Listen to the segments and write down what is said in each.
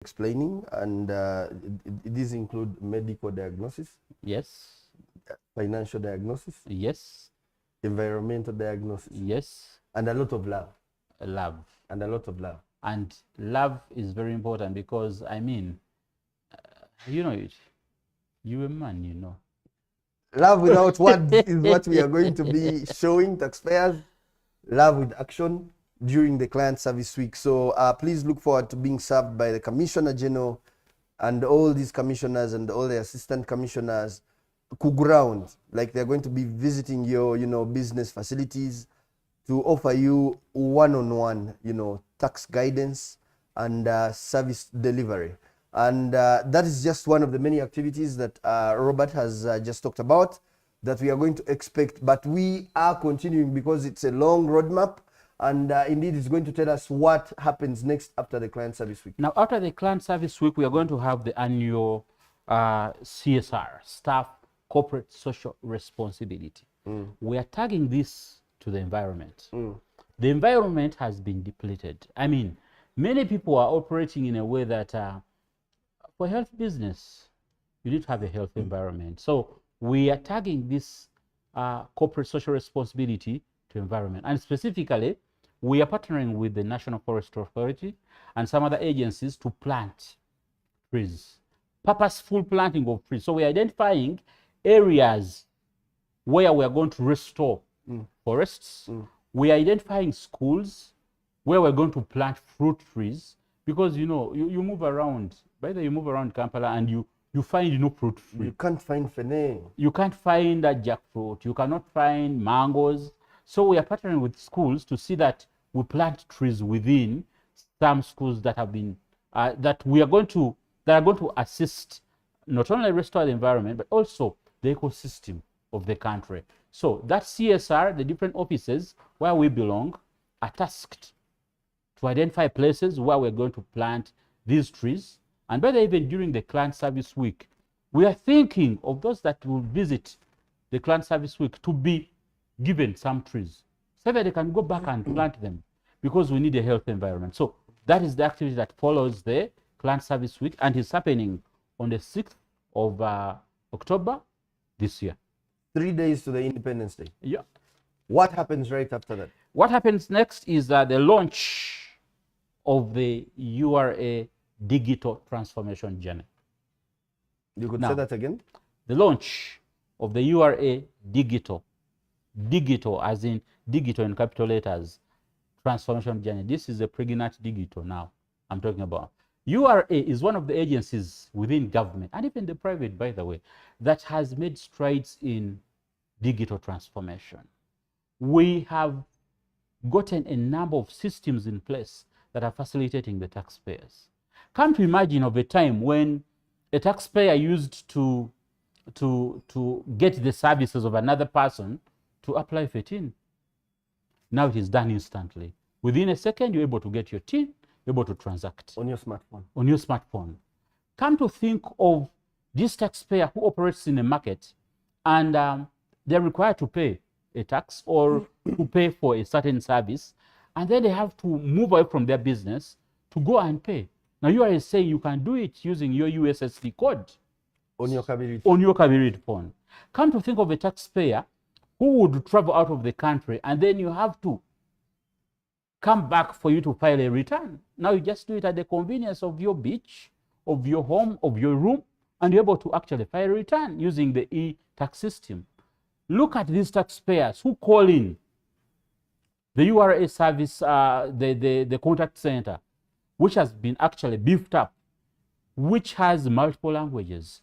explaining, and these include medical diagnosis, Yes. financial diagnosis, Yes. environmental diagnosis, Yes. and a lot of love. Love. And a lot of love. And love is very important because, I mean, you know it. You a man, you know. Love without words is what we are going to be showing taxpayers. Love with action during the Client Service Week. So please look forward to being served by the Commissioner General and all these commissioners and all the assistant commissioners ground, like they're going to be visiting your business facilities to offer you one-on-one tax guidance and service delivery. And that is just one of the many activities that Robert has just talked about that we are going to expect, but we are continuing because it's a long roadmap, and indeed it's going to tell us what happens next after the Client Service Week. Now, after the Client Service Week, we are going to have the annual CSR, Staff Corporate Social Responsibility. We are tagging this to the environment. The environment has been depleted. I mean, many people are operating in a way that for health business, you need to have a healthy environment. So we are tagging this corporate social responsibility to environment. And specifically, we are partnering with the National Forest Authority and some other agencies to plant trees, purposeful planting of trees. So we're identifying areas where we are going to restore forests. We are identifying schools where we're going to plant fruit trees, because you move around, by the way, you move around Kampala and you find no fruit tree. You can't find fene. You can't find a jackfruit. You cannot find mangoes. So we are partnering with schools to see that we plant trees within some schools that have been that are going to assist not only restore the environment but also the ecosystem of the country. So that CSR, the different offices where we belong, are tasked to identify places where we're going to plant these trees. And by the way, even during the Client Service Week, we are thinking of those that will visit the Client Service Week to be given some trees so that they can go back and plant them, because we need a healthy environment. So that is the activity that follows the Client Service Week, and is happening on the 6th of October this year. 3 days to the Independence Day. Yeah. What happens right after that? What happens next is the launch of the URA digital transformation journey. You could say that again? The launch of the URA digital as in digital in capital letters, transformation journey. This is a pregnant digital now I'm talking about. URA is one of the agencies within government, and even the private, by the way, that has made strides in digital transformation. We have gotten a number of systems in place that are facilitating the taxpayers. Come to imagine of a time when a taxpayer used to get the services of another person to apply for TIN. Now it is done instantly. Within a second, you're able to get your TIN, you're able to transact. On your smartphone. On your smartphone. Come to think of this taxpayer who operates in a market, and they're required to pay a tax or to pay for a certain service, and then they have to move away from their business to go and pay. Now you are saying you can do it using your USSD code on your Kabiri. On your Kabiri phone. Come to think of a taxpayer who would travel out of the country, and then you have to come back for you to file a return. Now you just do it at the convenience of your beach, of your home, of your room, and you're able to actually file a return using the e-tax system. Look at these taxpayers who call in the URA service, the contact center, which has been actually beefed up, which has multiple languages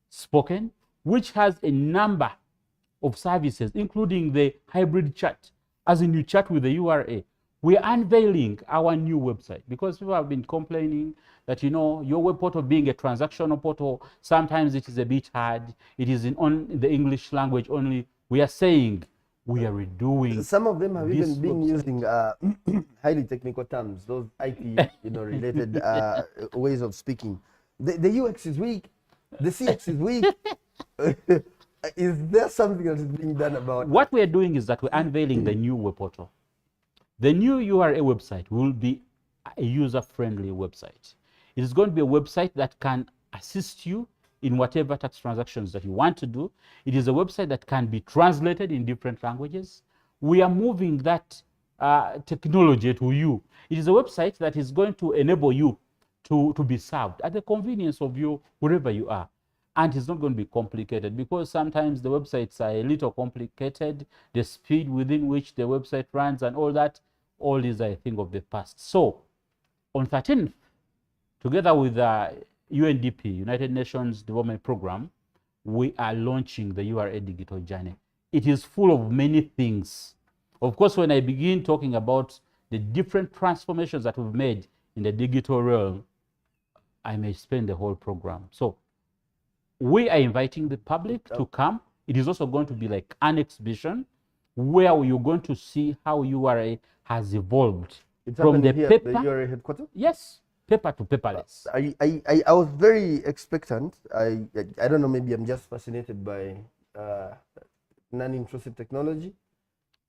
spoken, which has a number of services, including the hybrid chat, as in you chat with the URA. We are unveiling our new website because people have been complaining that, your web portal being a transactional portal, sometimes it is a bit hard. It is on the English language only. We are saying we are redoing. Some of them have even been using highly technical terms, those IT related ways of speaking. The UX is weak. The CX is weak. Is there something that is being done about what we are doing is that we're unveiling the new web portal. The new URA website will be a user-friendly website. It is going to be a website that can assist you in whatever tax transactions that you want to do. It is a website that can be translated in different languages. We are moving that technology to you. It is a website that is going to enable you to be served at the convenience of you, wherever you are. And it's not going to be complicated, because sometimes the websites are a little complicated, the speed within which the website runs and all that, all is a thing of the past. So on 13th, together with the UNDP, United Nations Development Program, we are launching the URA Digital Journey. It is full of many things. Of course, when I begin talking about the different transformations that we've made in the digital realm, I may spend the whole program. So we are inviting the public to come. It is also going to be like an exhibition where you're going to see how URA has evolved from the here, paper. the URA headquarters? Yes, paper to paperless. I was very expectant. I don't know, maybe I'm just fascinated by non-intrusive technology.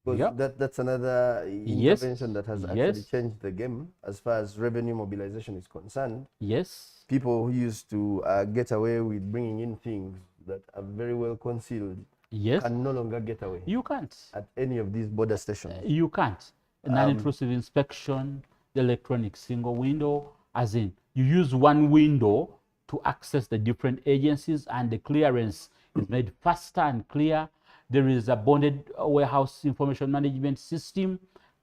Because that's another intervention that has actually changed the game as far as revenue mobilization is concerned. Yes. People who used to get away with bringing in things that are very well concealed can no longer get away. You can't. At any of these border stations. You can't. Non-intrusive inspection, the electronic single window, as in you use one window to access the different agencies, and the clearance is made faster and clear. There is a bonded warehouse information management system.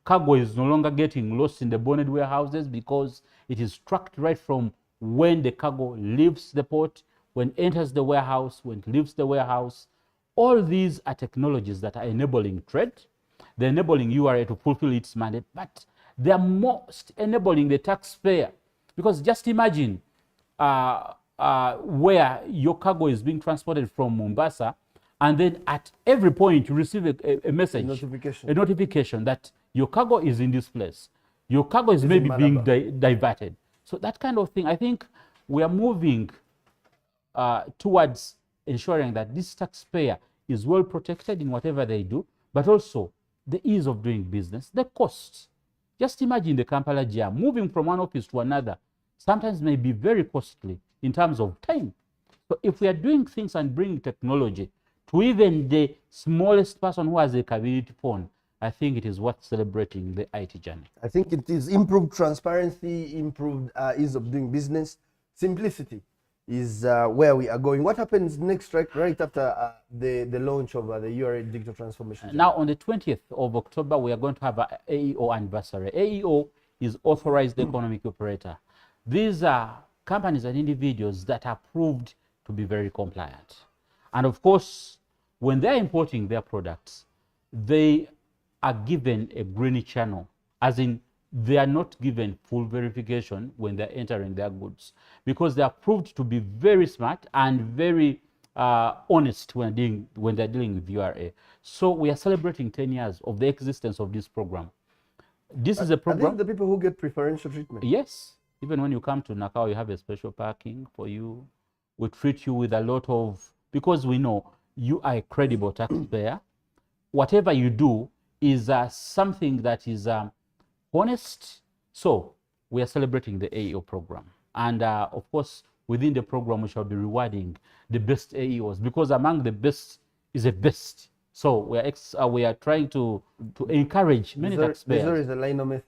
Cargo is no longer getting lost in the bonded warehouses, because it is tracked right from when the cargo leaves the port, when it enters the warehouse, when it leaves the warehouse. All these are technologies that are enabling trade. They're enabling URA to fulfill its mandate, but they're most enabling the taxpayer. Because just imagine where your cargo is being transported from Mombasa, and then at every point you receive a message, a notification that your cargo is in this place. Your cargo is maybe being diverted. So that kind of thing, I think we are moving towards ensuring that this taxpayer is well protected in whatever they do, but also the ease of doing business, the costs. Just imagine the Kampala jam. Moving from one office to another sometimes may be very costly in terms of time. So if we are doing things and bringing technology to even the smallest person who has a community phone, I think it is worth celebrating the IT journey. I think it is improved transparency, improved ease of doing business. Simplicity is where we are going. What happens next, right after the launch of the URA Digital Transformation journey? Now, on the 20th of October, we are going to have an AEO anniversary. AEO is Authorized Economic Operator. These are companies and individuals that are proved to be very compliant. And of course, when they're importing their products, they are given a green channel, as in they are not given full verification when they're entering their goods, because they are proved to be very smart and very honest when they're dealing with URA. So we are celebrating 10 years of the existence of this program. This is a program. Are these the people who get preferential treatment? Yes. Even when you come to Nakao, you have a special parking for you. We treat you with a lot of, because we know you are a credible taxpayer. Whatever you do is something that is honest. So we are celebrating the AEO program. And of course, within the program, we shall be rewarding the best AEOs, because among the best is a best. So we are trying to encourage many taxpayers. There is a line of myth.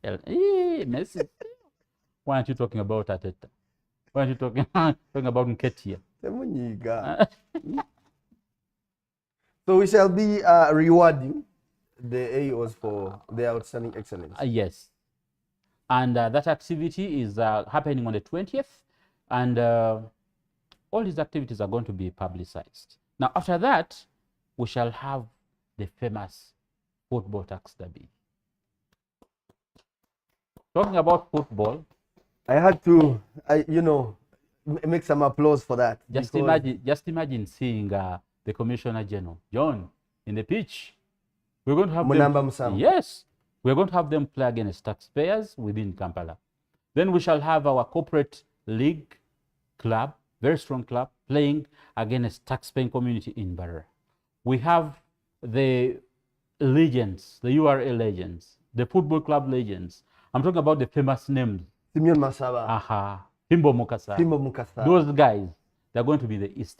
Messi. Why aren't you talking about Ateta? Why aren't you talking about Nketia? So we shall be rewarding the AEOs for their outstanding excellence. Yes. And that activity is happening on the 20th. And all these activities are going to be publicized. Now, after that, we shall have the famous football tax derby. Talking about football, I had to, make some applause for that. Just imagine seeing the Commissioner General, John, in the pitch. We're going to have them, yes, we're going to have them play against taxpayers within Kampala. Then we shall have our corporate league club, very strong club, playing against taxpaying community in Barra. We have the legends, the URA legends, the football club legends, I'm talking about the famous names. Simeon Masaba, Aha. Fimbo Mukasa. Fimbo Mukasa. Those guys, they're going to be the East.